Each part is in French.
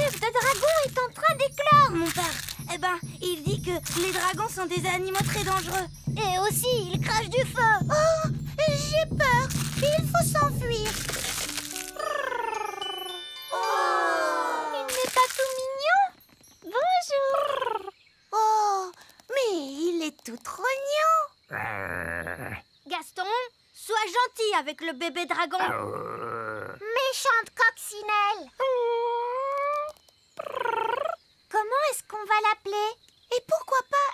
œuf de dragon est en train d'éclore, mon père. Eh ben, il dit que les dragons sont des animaux très dangereux. Et aussi, ils crachent du feu. Oh, j'ai peur. Il faut s'enfuir. Oh, il n'est pas tout mignon. Bonjour. Oh, mais il est tout trognon. Gaston, sois gentil avec le bébé dragon. Méchante coccinelle. Comment est-ce qu'on va l'appeler? Et pourquoi pas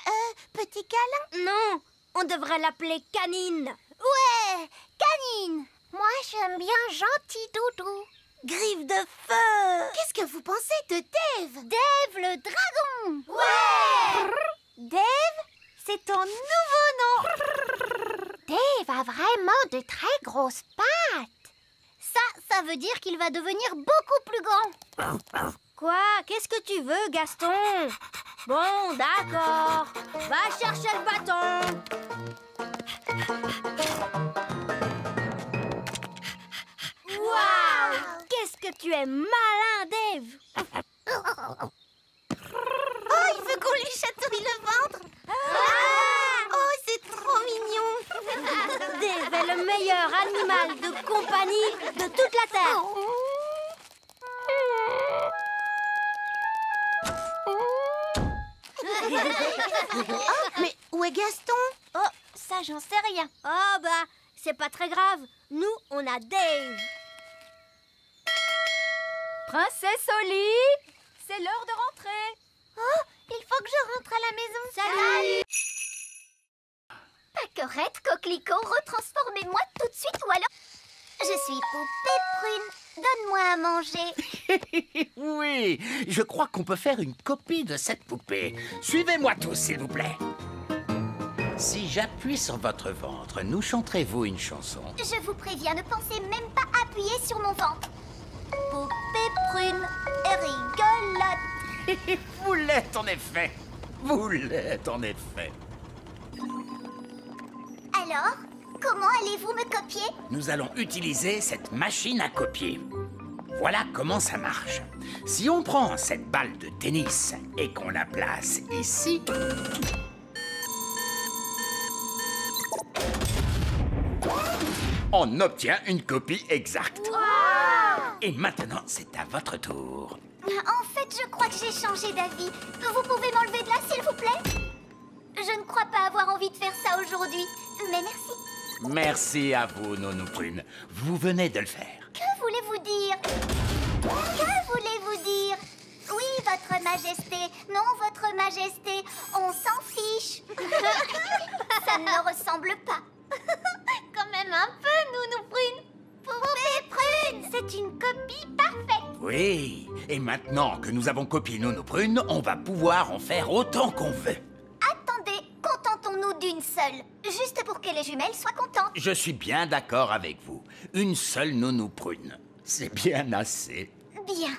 petit câlin? Non, on devrait l'appeler Canine. Ouais, Canine. Moi, j'aime bien Gentil Doudou. Griffe de feu. Qu'est-ce que vous pensez de Dave? Dave le dragon. Ouais. Dave, c'est ton nouveau nom. Dave a vraiment de très grosses pattes. Ça veut dire qu'il va devenir beaucoup plus grand. Quoi? Qu'est-ce que tu veux, Gaston? Bon, d'accord. Va chercher le bâton. Waouh! Qu'est-ce que tu es malin, Dave! Oh, il veut qu'on lui chatouille le ventre. Oh, c'est trop mignon. Dave est le meilleur animal de compagnie de toute la Terre. Oh, mais où est Gaston? Oh, ça, j'en sais rien. Oh, bah, c'est pas très grave. Nous, on a Dave. Princesse Oli, c'est l'heure de rentrer. Oh, il faut que je rentre à la maison. Salut. Pâquerette, coquelicot, retransformez-moi tout de suite ou alors... Je suis poupée prune. Donne-moi à manger. Oui, je crois qu'on peut faire une copie de cette poupée. Suivez-moi tous, s'il vous plaît. Si j'appuie sur votre ventre, nous chanterez-vous une chanson? Je vous préviens, ne pensez même pas appuyer sur mon ventre. Poupée prune et rigolote. Vous l'êtes en effet. Vous l'êtes en effet. Alors, comment allez-vous me copier? Nous allons utiliser cette machine à copier. Voilà comment ça marche. Si on prend cette balle de tennis et qu'on la place ici... on obtient une copie exacte. Wow! Et maintenant, c'est à votre tour. En fait, je crois que j'ai changé d'avis. Vous pouvez m'enlever de là, s'il vous plaît? Je ne crois pas avoir envie de faire ça aujourd'hui, mais merci. Merci à vous, Nounou Prune. Vous venez de le faire. Que voulez-vous dire? Que voulez-vous dire? Oui, votre majesté. Non, votre majesté. On s'en fiche. Ça ne me ressemble pas. Quand même un peu, Nounou Prune. Poupée Prune, c'est une copie parfaite. Oui, et maintenant que nous avons copié Nounou Prune, on va pouvoir en faire autant qu'on veut. Attendez, contentons-nous d'une seule. Juste pour que les jumelles soient contentes. Je suis bien d'accord avec vous. Une seule Nounou Prune. C'est bien assez. Bien.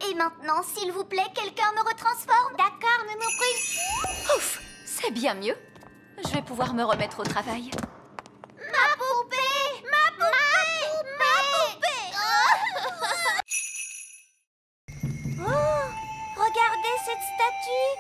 Et maintenant, s'il vous plaît, quelqu'un me retransforme. D'accord, Nounou Prune. Ouf, c'est bien mieux. Je vais pouvoir me remettre au travail. Ma poupée! Ma poupée! Ma poupée! Oh, regardez cette statue.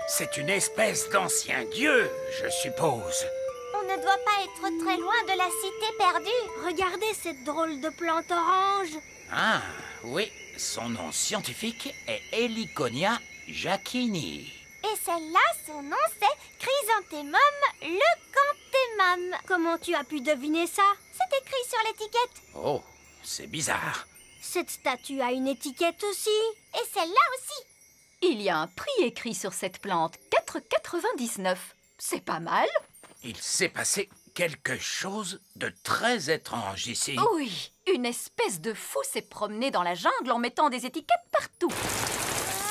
C'est une espèce d'ancien dieu, je suppose. On ne doit pas être très loin de la cité perdue. Regardez cette drôle de plante orange. Ah, oui, son nom scientifique est Heliconia jacquini. Et celle-là, son nom c'est Chrysanthemum leucanthemum. Comment tu as pu deviner ça? C'est écrit sur l'étiquette. Oh, c'est bizarre. Cette statue a une étiquette aussi. Et celle-là aussi. Il y a un prix écrit sur cette plante, 4,99. C'est pas mal. Il s'est passé quelque chose de très étrange ici. Oui, une espèce de fou s'est promené dans la jungle en mettant des étiquettes partout.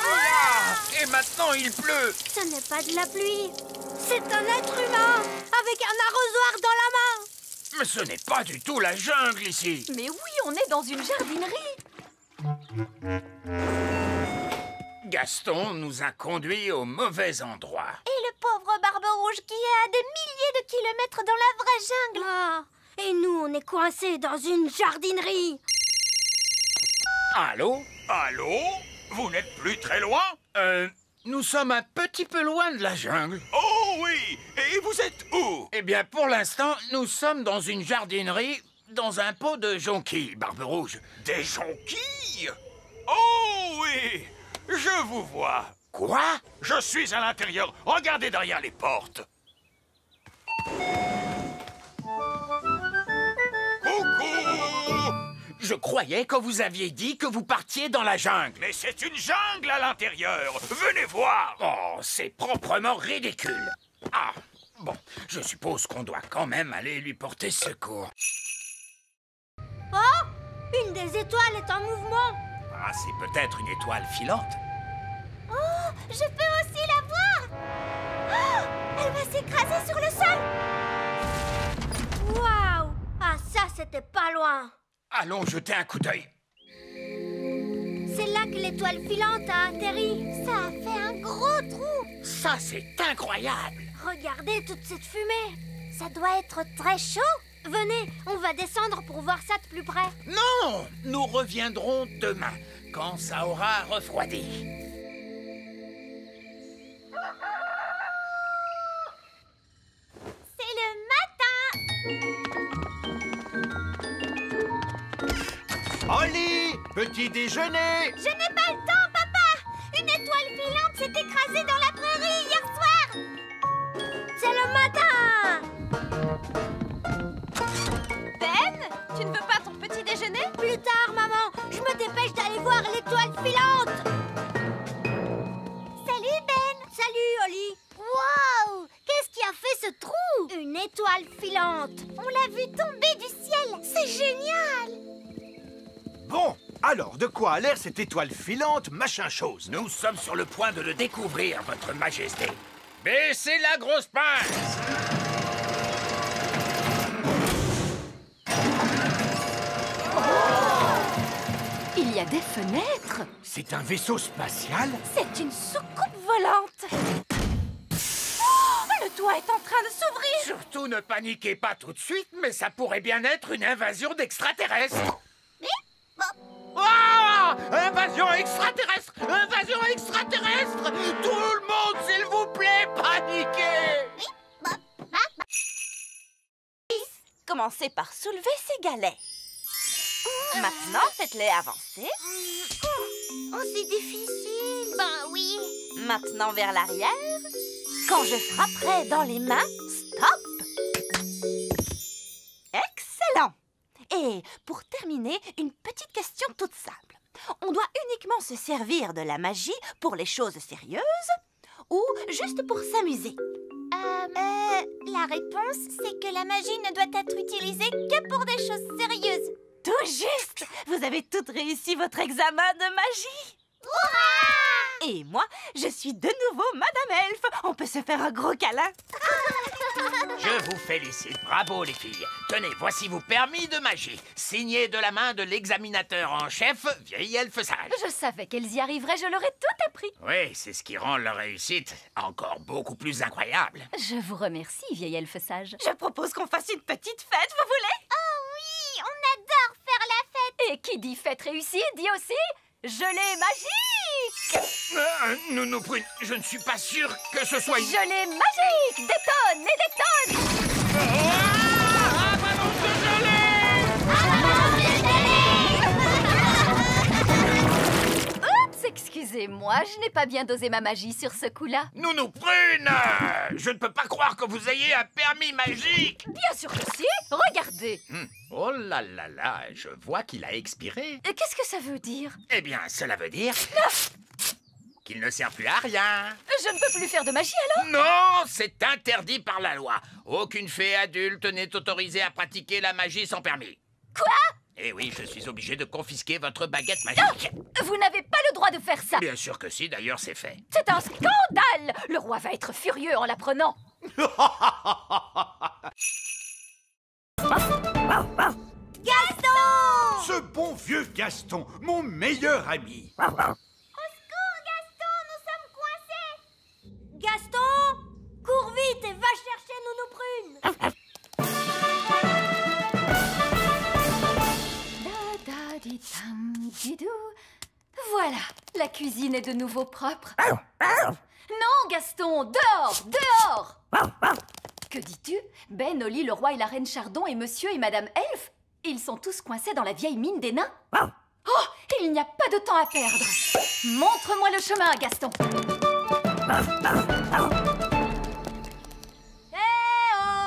Ah, et maintenant il pleut. Ce n'est pas de la pluie. C'est un être humain avec un arrosoir dans la main. Mais ce n'est pas du tout la jungle ici. Mais oui, on est dans une jardinerie. Gaston nous a conduits au mauvais endroit. Et le pauvre Barbe Rouge qui est à des milliers de kilomètres dans la vraie jungle. Ah, et nous, on est coincés dans une jardinerie. Allô? Allô? Vous n'êtes plus très loin? Nous sommes un petit peu loin de la jungle. Oh oui! Et vous êtes où? Eh bien, pour l'instant, nous sommes dans une jardinerie, dans un pot de jonquilles, Barbe Rouge. Des jonquilles? Oh oui! Je vous vois. Quoi? Je suis à l'intérieur. Regardez derrière les portes. Coucou! Je croyais que vous aviez dit que vous partiez dans la jungle. Mais c'est une jungle à l'intérieur. Venez voir. Oh, c'est proprement ridicule. Ah, bon, je suppose qu'on doit quand même aller lui porter secours. Oh! Une des étoiles est en mouvement. Ah, c'est peut-être une étoile filante. Oh! Je peux aussi la voir. Oh! Elle va s'écraser sur le sol. Waouh! Ah, ça, c'était pas loin. Allons jeter un coup d'œil. C'est là que l'étoile filante a atterri. Ça a fait un gros trou. Ça, c'est incroyable. Regardez toute cette fumée. Ça doit être très chaud. Venez, on va descendre pour voir ça de plus près. Non, nous reviendrons demain, quand ça aura refroidi. C'est le matin. Holly, petit déjeuner. Je n'ai pas le temps, papa. Une étoile filante s'est écrasée dans la prairie hier soir. C'est le matin. Ben, tu ne veux pas ton petit déjeuner? Plus tard, maman. Je me dépêche d'aller voir l'étoile filante. Salut, Ben. Salut, Holly. Wow! Qu'est-ce qui a fait ce trou? Une étoile filante. On l'a vue tomber du ciel. C'est génial. Bon, alors, de quoi a l'air cette étoile filante, machin chose? Nous sommes sur le point de le découvrir, votre majesté. Baissez la grosse pince! Il y a des fenêtres. C'est un vaisseau spatial? C'est une soucoupe volante. Oh, le toit est en train de s'ouvrir. Surtout ne paniquez pas tout de suite, mais ça pourrait bien être une invasion d'extraterrestres. Ah! Invasion extraterrestre! Invasion extraterrestre! Tout le monde, s'il vous plaît, paniquez! Commencez par soulever ces galets. Maintenant, faites-les avancer. Oh, c'est difficile. Ben oui. Maintenant vers l'arrière. Quand je frapperai dans les mains, stop. Excellent. Et pour terminer, une petite question toute simple. On doit uniquement se servir de la magie pour les choses sérieuses ou juste pour s'amuser? La réponse, c'est que la magie ne doit être utilisée que pour des choses sérieuses. Tout juste. Vous avez toutes réussi votre examen de magie. Hurrah! Et moi, je suis de nouveau Madame Elfe. On peut se faire un gros câlin. Je vous félicite, bravo les filles. Tenez, voici vos permis de magie, signés de la main de l'examinateur en chef, vieille elfe sage. Je savais qu'elles y arriveraient, je leur ai tout appris. Oui, c'est ce qui rend leur réussite encore beaucoup plus incroyable. Je vous remercie, vieille elfe sage. Je propose qu'on fasse une petite fête, vous voulez? Oh oui, on adore faire la fête. Et qui dit fête réussie, dit aussi gelée magique. Nounou Prune, je ne suis pas sûr que ce soit... Gelée magique, des tonnes et des tonnes. Avalanche de gelée! Oups, excusez-moi, je n'ai pas bien dosé ma magie sur ce coup-là. Nounou Prune, je ne peux pas croire que vous ayez un permis magique. Bien sûr que si, regardez. Oh là là là, je vois qu'il a expiré. Qu'est-ce que ça veut dire? Eh bien, cela veut dire qu'il ne sert plus à rien. Je ne peux plus faire de magie alors? Non, c'est interdit par la loi. Aucune fée adulte n'est autorisée à pratiquer la magie sans permis. Quoi? Eh oui, je suis obligé de confisquer votre baguette magique. Vous n'avez pas le droit de faire ça. Bien sûr que si, d'ailleurs c'est fait. C'est un scandale. Le roi va être furieux en l'apprenant. Gaston! Ce bon vieux Gaston, mon meilleur ami. Au secours, Gaston, nous sommes coincés. Gaston, cours vite et va chercher Nounou Prune. Da da di tam Didou. Voilà, la cuisine est de nouveau propre. Non, Gaston, dehors, dehors! Que dis-tu? Ben, Oli, le roi et la reine Chardon et monsieur et madame Elfe, ils sont tous coincés dans la vieille mine des nains. Oh, il n'y a pas de temps à perdre. Montre-moi le chemin, Gaston.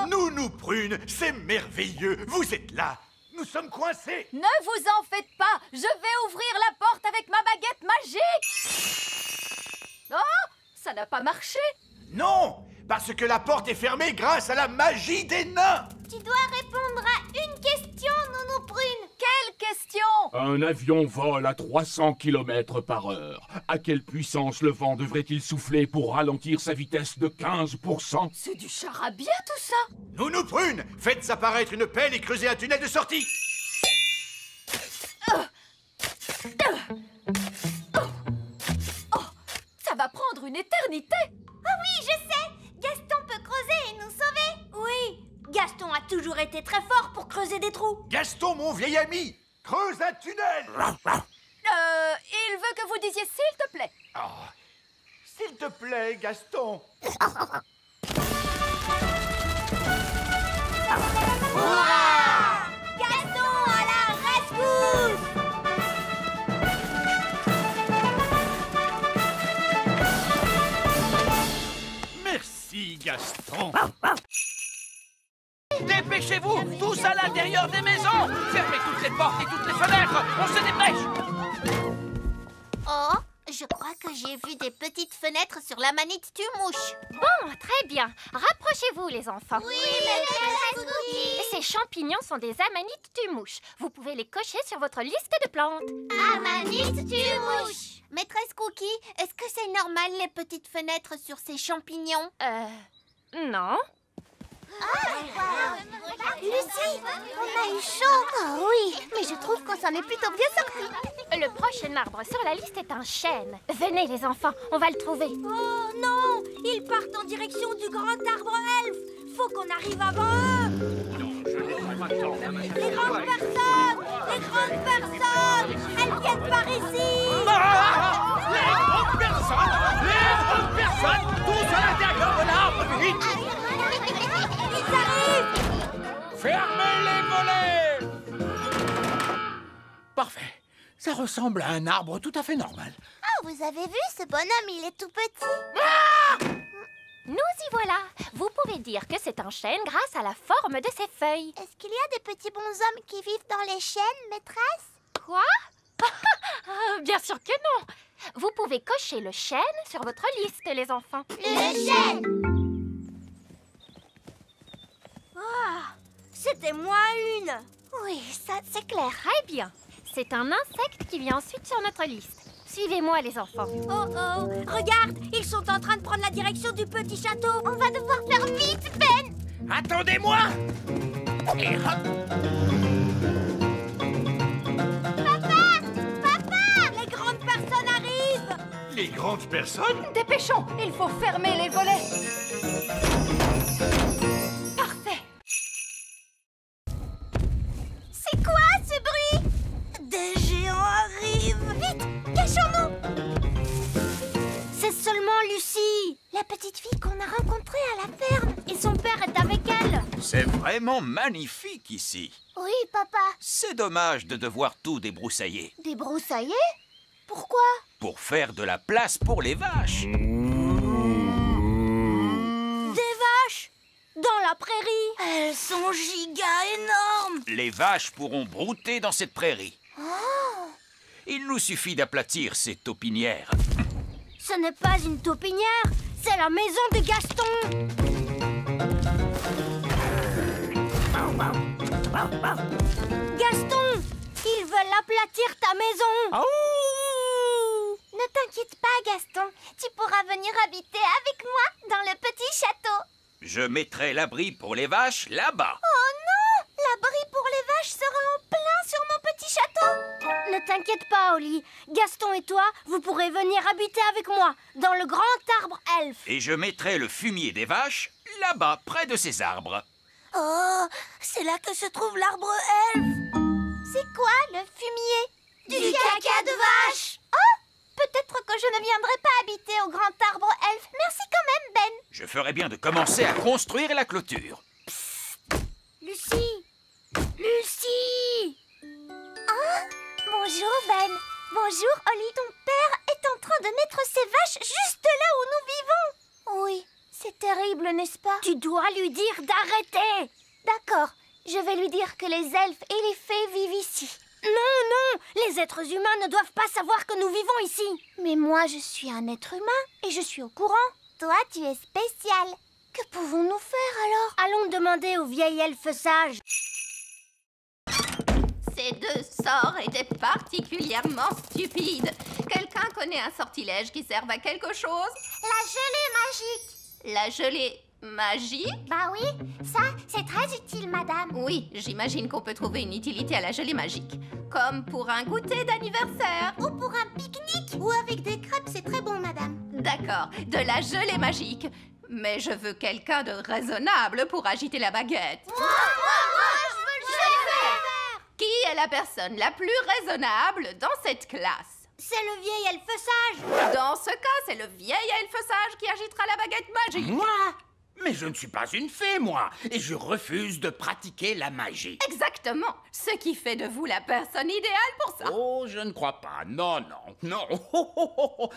Nounou Prune, c'est merveilleux. Vous êtes là. Nous sommes coincés. Ne vous en faites pas, je vais ouvrir la porte avec ma baguette magique. Oh, ça n'a pas marché. Non, parce que la porte est fermée grâce à la magie des nains. Tu dois répondre à une question, Nounou Prune. Quelle question? Un avion vole à 300 km/h. À quelle puissance le vent devrait-il souffler pour ralentir sa vitesse de 15%? C'est du charabia tout ça. Nounou Prune, faites apparaître une pelle et creusez un tunnel de sortie. Ça va prendre une éternité. Ah oui, je sais. Gaston peut creuser et nous sauver. Oui, Gaston a toujours été très fort pour creuser des trous. Gaston, mon vieil ami, creuse un tunnel. Il veut que vous disiez s'il te plaît. Ah, s'il te plaît, Gaston. Gaston à la rescousse. Merci, Gaston. Dépêchez-vous, tous à l'intérieur des maisons. Fermez toutes les portes et toutes les fenêtres. On se dépêche. Oh, je crois que j'ai vu des petites fenêtres sur la manite tue-mouche. Bon, très bien. Rapprochez-vous, les enfants. Oui, maîtresse Cookie. Ces champignons sont des amanites tue-mouches. Vous pouvez les cocher sur votre liste de plantes. Amanite tue-mouche. Maîtresse Cookie, est-ce que c'est normal les petites fenêtres sur ces champignons? Non. Lucie, on a eu chaud. Oh oui, mais je trouve qu'on s'en est plutôt bien sortis. Le prochain arbre sur la liste est un chêne. Venez, les enfants, on va le trouver. Oh non, ils partent en direction du grand arbre elfe. Faut qu'on arrive avant eux. Les grandes personnes, elles viennent par ici. Les grandes personnes, tous à l'intérieur de l'arbre, vite. Ils arrivent. Fermez les volets. Parfait. Ça ressemble à un arbre tout à fait normal. Ah, vous avez vu, ce bonhomme, il est tout petit. Nous y voilà. Vous pouvez dire que c'est un chêne grâce à la forme de ses feuilles. Est-ce qu'il y a des petits bonshommes qui vivent dans les chênes, maîtresse? Quoi? Bien sûr que non. Vous pouvez cocher le chêne sur votre liste, les enfants. Le chêne. C'était moi une. Oui, ça c'est clair. Très bien. C'est un insecte qui vient ensuite sur notre liste. Suivez-moi, les enfants. Oh oh, regarde, ils sont en train de prendre la direction du petit château. On va devoir faire vite, Ben. Attendez-moi. Et hop. Papa, les grandes personnes arrivent. Les grandes personnes? Dépêchons, il faut fermer les volets. Parfait. C'est quoi ce bruit? Des géants arrivent. Vite, cachons-nous. C'est seulement Lucie, la petite fille qu'on a rencontrée à la ferme. Et son père est avec elle. C'est vraiment magnifique ici. Oui, papa. C'est dommage de devoir tout débroussailler. Débroussailler? Pourquoi? Pour faire de la place pour les vaches. Des vaches? Dans la prairie? Elles sont giga énormes. Les vaches pourront brouter dans cette prairie. Il nous suffit d'aplatir ces taupinières. Ce n'est pas une taupinière, c'est la maison de Gaston. Gaston, ils veulent aplatir ta maison. Ne t'inquiète pas, Gaston. Tu pourras venir habiter avec moi dans le petit château. Je mettrai l'abri pour les vaches là-bas. Oh non! L'abri pour les vaches sera en plein sur mon petit château. Ne t'inquiète pas, Oli. Gaston et toi, vous pourrez venir habiter avec moi dans le grand arbre elfe. Et je mettrai le fumier des vaches là-bas, près de ces arbres. Oh, c'est là que se trouve l'arbre elfe. C'est quoi le fumier? Du ne viendrai pas habiter au grand arbre elfe. Merci quand même, Ben. Je ferais bien de commencer à construire la clôture. Lucie! Lucie! Ah! Bonjour, Ben. Bonjour, Holly. Ton père est en train de mettre ses vaches juste là où nous vivons. Oui, c'est terrible, n'est-ce pas? Tu dois lui dire d'arrêter. D'accord, je vais lui dire que les elfes et les fées vivent ici. Non, non, les êtres humains ne doivent pas savoir que nous vivons ici. Mais moi, je suis un être humain et je suis au courant. Toi, tu es spécial. Que pouvons-nous faire alors? Allons demander au vieil elfe sage. Ces deux sorts étaient particulièrement stupides. Quelqu'un connaît un sortilège qui serve à quelque chose? La gelée magique. La gelée magique? Bah oui, ça, c'est très utile, madame. Oui, j'imagine qu'on peut trouver une utilité à la gelée magique. Comme pour un goûter d'anniversaire. Ou pour un pique-nique. Ou avec des crêpes, c'est très bon, madame. D'accord, de la gelée magique. Mais je veux quelqu'un de raisonnable pour agiter la baguette. Moi, je veux le faire. Qui est la personne la plus raisonnable dans cette classe? C'est le vieil elfe sage. Dans ce cas, c'est le vieil elfe sage qui agitera la baguette magique. Moi? Mais je ne suis pas une fée, moi, et je refuse de pratiquer la magie. Exactement, ce qui fait de vous la personne idéale pour ça. Oh, je ne crois pas. Non, non, non.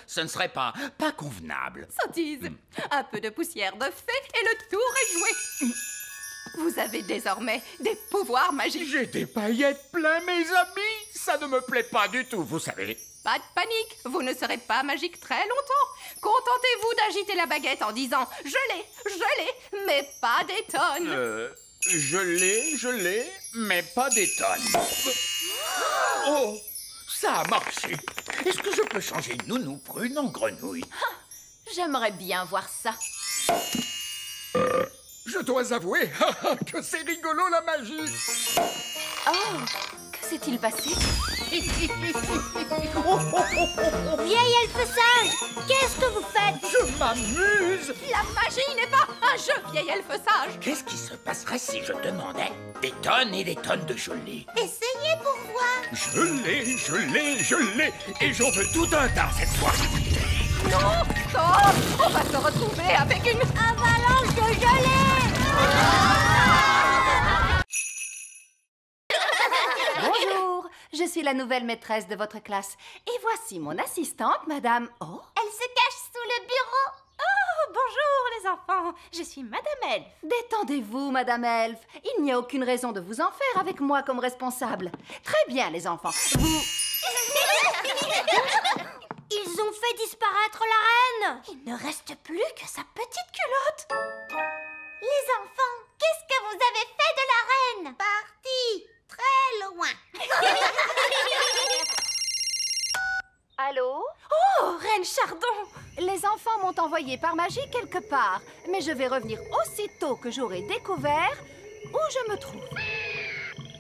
Ce ne serait pas convenable. Sottise, un peu de poussière de fée et le tour est joué. Vous avez désormais des pouvoirs magiques. J'ai des paillettes plein, mes amis. Ça ne me plaît pas du tout, vous savez. Pas de panique, vous ne serez pas magique très longtemps. Contentez-vous d'agiter la baguette en disant « Je l'ai, mais pas des tonnes ». Je l'ai, mais pas des tonnes. Oh, ça a marché. Est-ce que je peux changer Nounou Prune en grenouille? J'aimerais bien voir ça. Je dois avouer que c'est rigolo la magie. Oh, que s'est-il passé? Vieil elfe sage, qu'est-ce que vous faites? Je m'amuse. La magie n'est pas un jeu, vieil elfe sage. Qu'est-ce qui se passerait si je demandais des tonnes et des tonnes de gelée? Essayez pour voir. Je l'ai, et j'en veux tout un tas cette fois. Non, oh, on va se retrouver avec une avalanche de gelée. Bonjour, je suis la nouvelle maîtresse de votre classe. Et voici mon assistante, madame... Oh, Elle se cache sous le bureau. Oh, bonjour les enfants, je suis Madame Elfe. détendez-vous, madame Elfe. Il n'y a aucune raison de vous en faire avec moi comme responsable. Très bien, les enfants. Vous... Ils ont fait disparaître la reine. Il ne reste plus que sa petite culotte. Les enfants, qu'est-ce que vous avez fait de la reine? Parti très loin. Allô? Oh, Reine Chardon! Les enfants m'ont envoyé par magie quelque part, mais je vais revenir aussitôt que j'aurai découvert où je me trouve.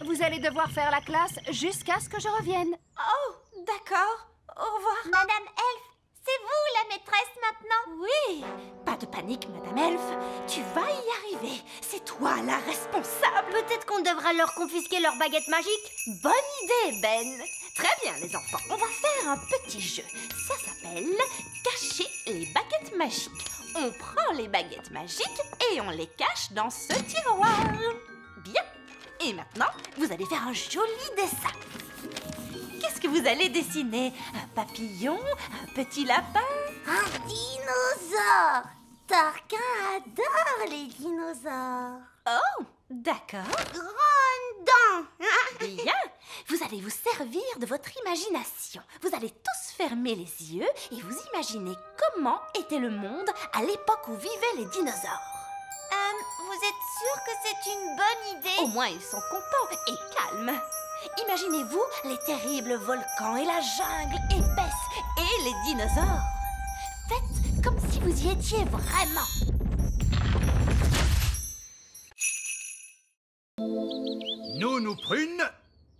Vous allez devoir faire la classe jusqu'à ce que je revienne. Oh, d'accord. Au revoir. Madame Elfe, c'est vous la maîtresse maintenant? Oui, pas de panique, Madame Elfe. Tu vas y arriver. C'est toi la responsable. Peut-être qu'on devrait leur confisquer leur baguette magique. Bonne idée, Ben. Très bien, les enfants. On va faire un petit jeu. Ça s'appelle cacher les baguettes magiques. On prend les baguettes magiques et on les cache dans ce tiroir. Bien. Et maintenant, vous allez faire un joli dessin. Qu'est-ce que vous allez dessiner? Un papillon? Un petit lapin? Un dinosaure. Tarquin adore les dinosaures. Oh, d'accord. Grande dent. Bien. Vous allez vous servir de votre imagination. Vous allez tous fermer les yeux et vous imaginez comment était le monde à l'époque où vivaient les dinosaures. Vous êtes sûr que c'est une bonne idée? Au moins, ils sont contents et calmes. Imaginez-vous les terribles volcans et la jungle épaisse et les dinosaures. Faites comme si vous y étiez vraiment. Nounou Prune,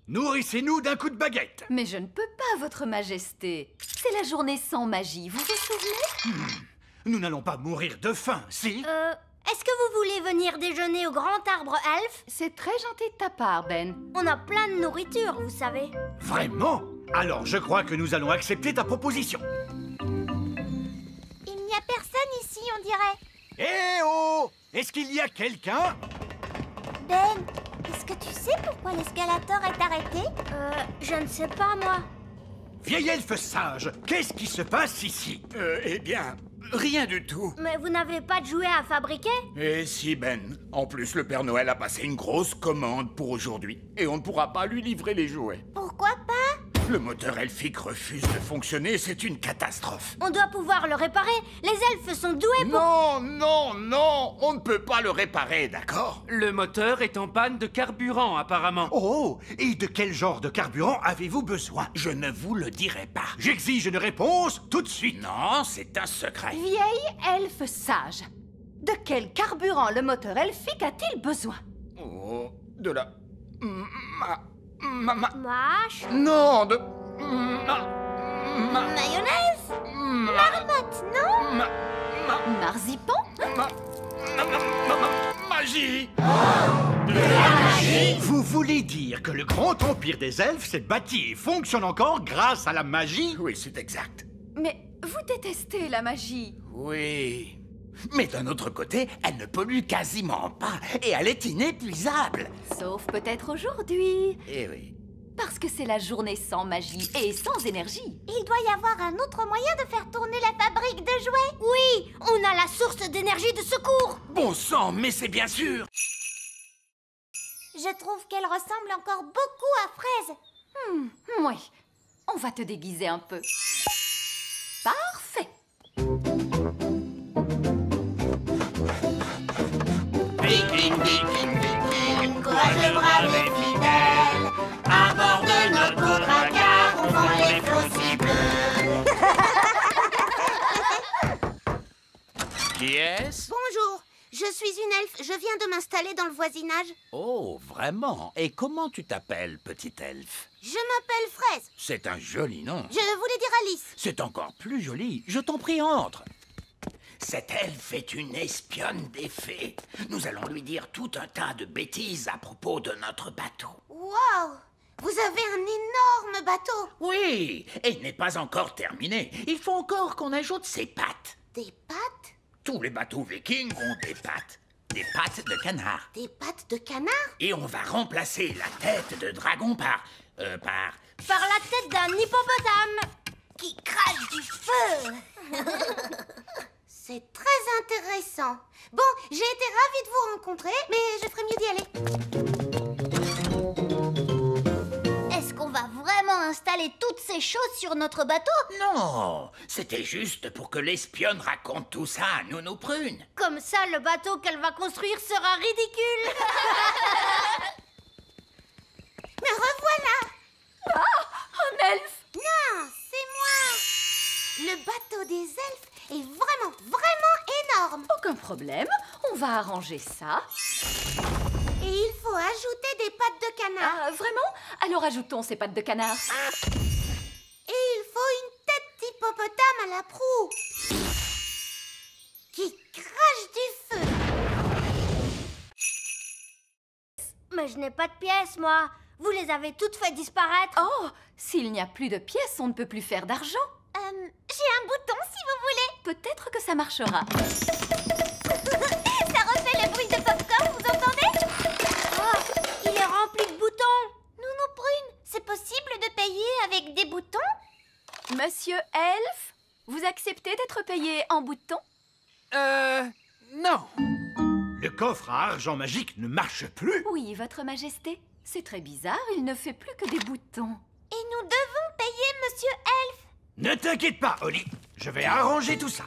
nourrissez-nous d'un coup de baguette. Mais je ne peux pas, votre majesté. C'est la journée sans magie, vous vous souvenez? Nous n'allons pas mourir de faim, si? Est-ce que vous voulez venir déjeuner au grand arbre elfe? C'est très gentil de ta part, Ben. On a plein de nourriture, vous savez. Vraiment? Alors je crois que nous allons accepter ta proposition. dirait. Eh oh! Est-ce qu'il y a quelqu'un? Ben, est-ce que tu sais pourquoi l'escalator est arrêté? Je ne sais pas, moi. Vieil elfe sage, qu'est-ce qui se passe ici? Eh bien, rien du tout. Mais vous n'avez pas de jouets à fabriquer? Et si, Ben. En plus, le Père Noël a passé une grosse commande pour aujourd'hui. Et on ne pourra pas lui livrer les jouets. Pourquoi pas? Le moteur elfique refuse de fonctionner, c'est une catastrophe. On doit pouvoir le réparer. Les elfes sont doués pour... Non, non, non, on ne peut pas le réparer, d'accord? Le moteur est en panne de carburant, apparemment. Oh! Et de quel genre de carburant avez-vous besoin? Je ne vous le dirai pas. J'exige une réponse tout de suite. Non, c'est un secret. Vieille elfe sage. De quel carburant le moteur elfique a-t-il besoin? Oh, de la... Mâche. Non, de... Mayonnaise. Marmotte, non? Marzipan? Magie. Vous voulez dire que le grand empire des elfes s'est bâti et fonctionne encore grâce à la magie? Oui, c'est exact. Mais vous détestez la magie. Oui. Mais d'un autre côté, elle ne pollue quasiment pas et elle est inépuisable. Sauf peut-être aujourd'hui. Eh oui. Parce que c'est la journée sans magie et sans énergie. Il doit y avoir un autre moyen de faire tourner la fabrique de jouets. Oui, on a la source d'énergie de secours. Bon sang, mais c'est bien sûr. Je trouve qu'elle ressemble encore beaucoup à Fraise. Oui, on va te déguiser un peu. Parfait. Courageux, brave et fidèle, à bord de notre dracard, on vend les flots si bleus. Qui est-ce? Bonjour, je suis une elfe, je viens de m'installer dans le voisinage. Oh, vraiment? Et comment tu t'appelles, petite elfe? Je m'appelle Fraise. C'est un joli nom. Je voulais dire Alice. C'est encore plus joli. Je t'en prie, entre. Cette elfe est une espionne des fées. Nous allons lui dire tout un tas de bêtises à propos de notre bateau. Wow, vous avez un énorme bateau. Oui, et il n'est pas encore terminé. Il faut encore qu'on ajoute ses pattes. Des pattes? Tous les bateaux vikings ont des pattes. Des pattes de canard. Des pattes de canard? Et on va remplacer la tête de dragon par la tête d'un hippopotame qui crache du feu. C'est très intéressant. Bon, j'ai été ravie de vous rencontrer, mais je ferais mieux d'y aller. Est-ce qu'on va vraiment installer toutes ces choses sur notre bateau? Non, c'était juste pour que l'espionne raconte tout ça à Nounou Prune. Comme ça, le bateau qu'elle va construire sera ridicule. Me revoilà. Un elfe! Non, c'est moi. Le bateau des elfes est vraiment énorme. Aucun problème, on va arranger ça. Et il faut ajouter des pattes de canard. Ah, vraiment? Alors ajoutons ces pattes de canard. Et il faut une tête d'hippopotame à la proue qui crache du feu. Mais je n'ai pas de pièces, moi. Vous les avez toutes fait disparaître. Oh, s'il n'y a plus de pièces, on ne peut plus faire d'argent. J'ai un bouton, si vous voulez. Peut-être que ça marchera. Ça refait le bruit de popcorn, vous entendez? Oh, il est rempli de boutons. Nounou Prune, c'est possible de payer avec des boutons? Monsieur Elfe, vous acceptez d'être payé en boutons? Non. Le coffre à argent magique ne marche plus. Oui, votre majesté. C'est très bizarre, il ne fait plus que des boutons. Et nous devons payer Monsieur Elfe. Ne t'inquiète pas, Holly. Je vais arranger tout ça.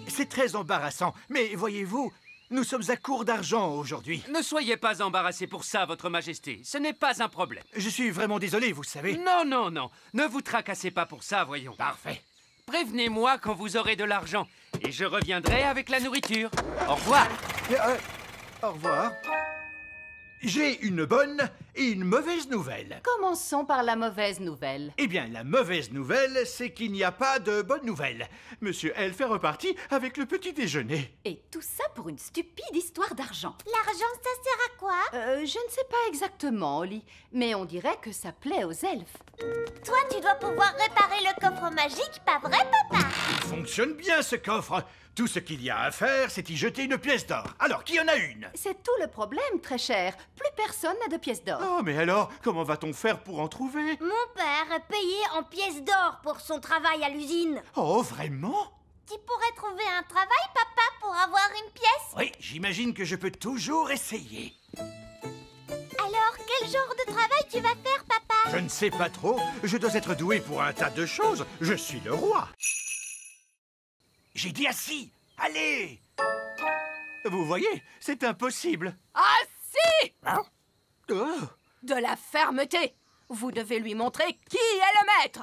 C'est très embarrassant, mais voyez-vous, nous sommes à court d'argent aujourd'hui. Ne soyez pas embarrassé pour ça, votre majesté. Ce n'est pas un problème. Je suis vraiment désolé, vous savez. Non, non, non. Ne vous tracassez pas pour ça, voyons. Parfait. Prévenez-moi quand vous aurez de l'argent et je reviendrai avec la nourriture. Au revoir. Au revoir. J'ai une bonne et une mauvaise nouvelle. Commençons par la mauvaise nouvelle. Eh bien, la mauvaise nouvelle, c'est qu'il n'y a pas de bonne nouvelle. Monsieur Elf est reparti avec le petit déjeuner. Et tout ça pour une stupide histoire d'argent. L'argent, ça sert à quoi? Je ne sais pas exactement, Holly, mais on dirait que ça plaît aux elfes. Toi, tu dois pouvoir réparer le coffre magique, pas vrai, papa? Il fonctionne bien, ce coffre. Tout ce qu'il y a à faire, c'est y jeter une pièce d'or. Alors, qui en a une? C'est tout le problème, très cher. Plus personne n'a de pièces d'or. Oh, mais alors, comment va-t-on faire pour en trouver? Mon père est payé en pièces d'or pour son travail à l'usine. Oh, vraiment? Tu pourrais trouver un travail, papa, pour avoir une pièce? Oui, j'imagine que je peux toujours essayer. Alors, quel genre de travail tu vas faire, papa? Je ne sais pas trop. Je dois être doué pour un tas de choses. Je suis le roi. J'ai dit assis. Allez! Vous voyez, c'est impossible. Assis! Oh. De la fermeté. Vous devez lui montrer qui est le maître.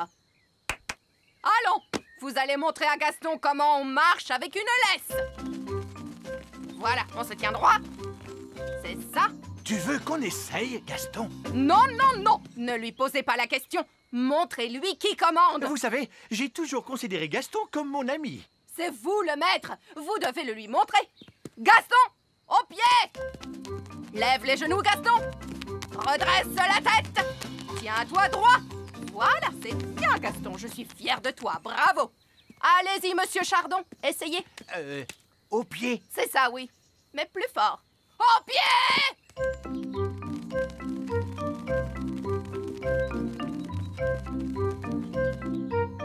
Allons, vous allez montrer à Gaston comment on marche avec une laisse. Voilà, on se tient droit. C'est ça. Tu veux qu'on essaye, Gaston? Non, non, non. Ne lui posez pas la question. Montrez-lui qui commande. Vous savez, j'ai toujours considéré Gaston comme mon ami. C'est vous le maître. Vous devez le lui montrer. Gaston, au pied. Lève les genoux, Gaston. Redresse la tête. Tiens-toi droit. Voilà, c'est bien, Gaston. Je suis fière de toi. Bravo. Allez-y, monsieur Chardon. Essayez. Au pied. C'est ça, oui. Mais plus fort. Au pied!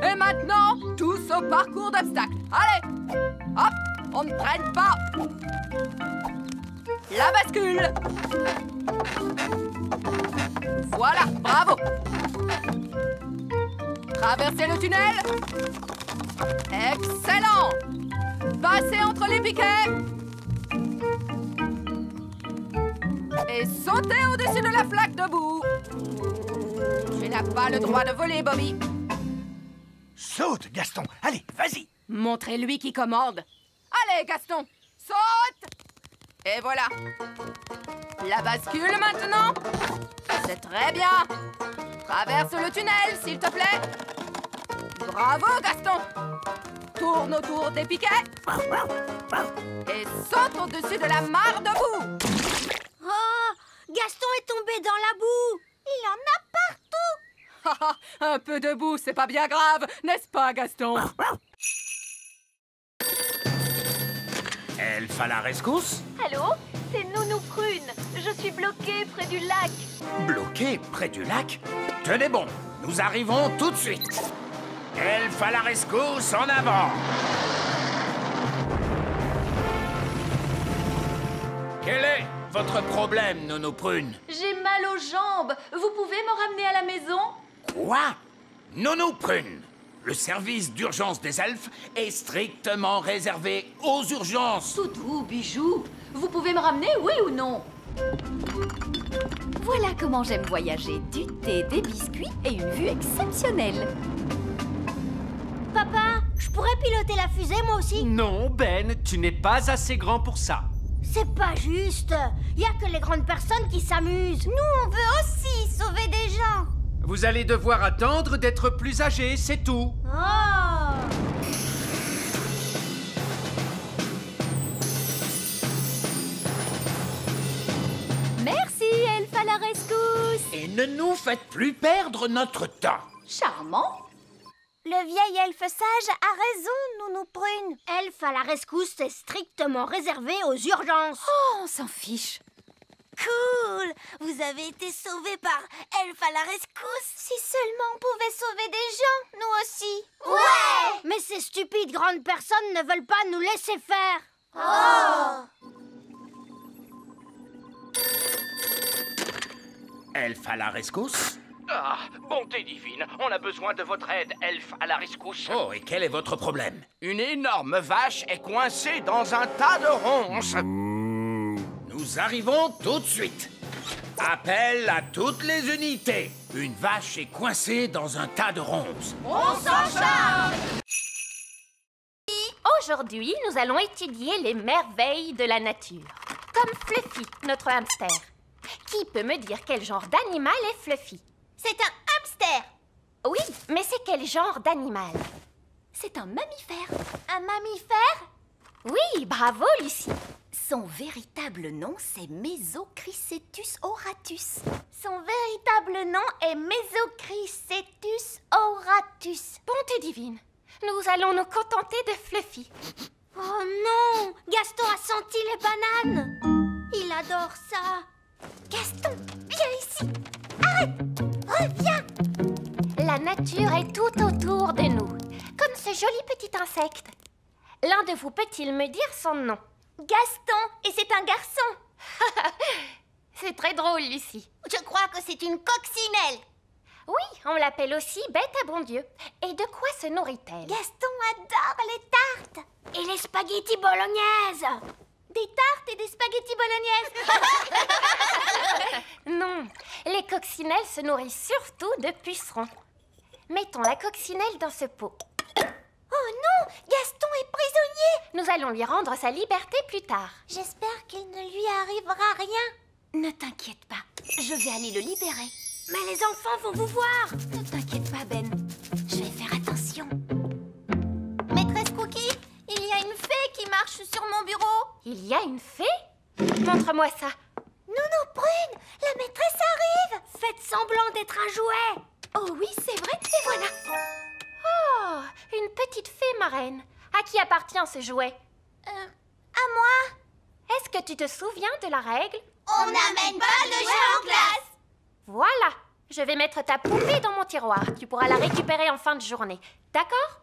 Et maintenant, tous au parcours d'obstacles. Allez! Hop! On ne traîne pas. La bascule. Voilà, bravo. Traversez le tunnel. Excellent. Passez entre les piquets. Et sautez au-dessus de la flaque de boue. Tu n'as pas le droit de voler, Bobby. Saute, Gaston. Allez, vas-y. Montrez-lui qui commande. Allez, Gaston, saute. Et voilà. La bascule maintenant. C'est très bien. Traverse le tunnel, s'il te plaît. Bravo, Gaston. Tourne autour des piquets. Et saute au-dessus de la mare de boue. Oh, Gaston est tombé dans la boue. Il en a partout. Un peu de boue, c'est pas bien grave, n'est-ce pas, Gaston? Elf à la rescousse? Allô? C'est Nounou Prune. Je suis bloquée près du lac. Bloqué près du lac? Tenez bon, nous arrivons tout de suite. Elf à la rescousse, en avant! Quel est votre problème, Nounou Prune? J'ai mal aux jambes. Vous pouvez me ramener à la maison? Quoi? Nounou Prune, le service d'urgence des elfes est strictement réservé aux urgences. Toutou, bijou, vous pouvez me ramener, oui ou non? Voilà comment j'aime voyager. Du thé, des biscuits et une vue exceptionnelle. Papa, je pourrais piloter la fusée, moi aussi? Non, Ben, tu n'es pas assez grand pour ça. C'est pas juste. Il y a que les grandes personnes qui s'amusent. Nous, on veut aussi sauver des gens. Vous allez devoir attendre d'être plus âgé, c'est tout. Oh! Merci, Elf à la rescousse. Et ne nous faites plus perdre notre temps. Charmant. Le vieil elfe sage a raison, Nounou Prune. Elfe à la rescousse est strictement réservé aux urgences. Oh, on s'en fiche. Cool! Vous avez été sauvés par Elfe à la rescousse. Si seulement on pouvait sauver des gens, nous aussi. Ouais! Mais ces stupides grandes personnes ne veulent pas nous laisser faire. Oh! Elf à la rescousse? Ah, bonté divine, on a besoin de votre aide, Elf à la rescousse. Oh, et quel est votre problème? Une énorme vache est coincée dans un tas de ronces. Nous arrivons tout de suite. Appel à toutes les unités. Une vache est coincée dans un tas de ronces. On s'en charge! Aujourd'hui, nous allons étudier les merveilles de la nature. Comme Fluffy, notre hamster. Qui peut me dire quel genre d'animal est Fluffy? C'est un hamster. Oui, mais c'est quel genre d'animal? C'est un mammifère. Un mammifère? Oui, bravo, Lucie. Son véritable nom, c'est Mesochrysetus auratus. Son véritable nom est Mesochrysetus auratus. Bonté divine, nous allons nous contenter de Fluffy. Oh non! Gaston a senti les bananes. Il adore ça. Gaston, viens ici. Arrête! Reviens! La nature est tout autour de nous, comme ce joli petit insecte. L'un de vous peut-il me dire son nom? Gaston, et c'est un garçon. C'est très drôle, Lucie. Je crois que c'est une coccinelle. Oui, on l'appelle aussi bête à bon Dieu. Et de quoi se nourrit-elle? Gaston adore les tartes. Et les spaghettis bolognaises. Des tartes et des spaghettis bolognaises. Non, les coccinelles se nourrissent surtout de pucerons. Mettons la coccinelle dans ce pot. Oh non, Gaston est prisonnier. Nous allons lui rendre sa liberté plus tard. J'espère qu'il ne lui arrivera rien. Ne t'inquiète pas, je vais aller le libérer. Mais les enfants vont vous voir. Ne t'inquiète pas, Ben. Je vais faire attention. Maîtresse Cookie, il y a une fée qui marche sur mon bureau. Il y a une fée? Montre-moi ça. Nounou Prune, la maîtresse arrive. Faites semblant d'être un jouet. Oh oui, c'est vrai, et voilà. Oh, une petite fée marraine. À qui appartient ce jouet? À moi. Est-ce que tu te souviens de la règle? On n'amène pas de jeu en classe. Voilà, je vais mettre ta poupée dans mon tiroir. Tu pourras la récupérer en fin de journée. D'accord?